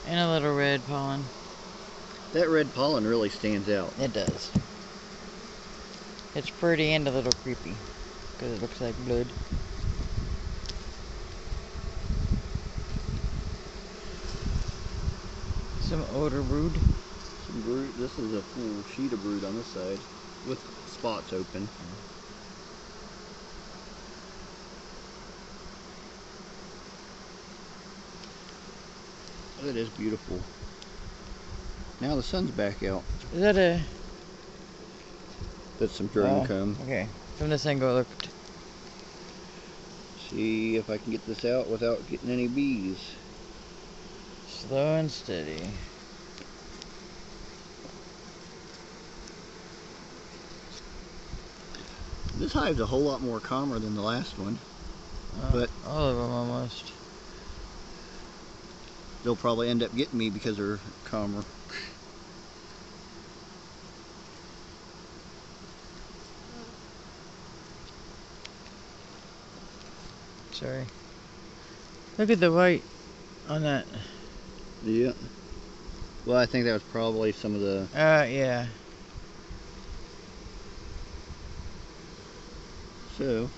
And a little red pollen. That red pollen really stands out. It does. It's pretty and a little creepy because it looks like blood. Some older brood. Some brood. This is a full sheet of brood on this side with spots open. That is beautiful. Now the sun's back out. Is that a... That's some drone comb. Okay. From this angle it looked... See if I can get this out without getting any bees. Slow and steady. This hive's a whole lot more calmer than the last one. But all of them almost. They'll probably end up getting me because they're calmer. Sorry. Look at the white on that. Yeah. Well, I think that was probably some of the... Yeah. So...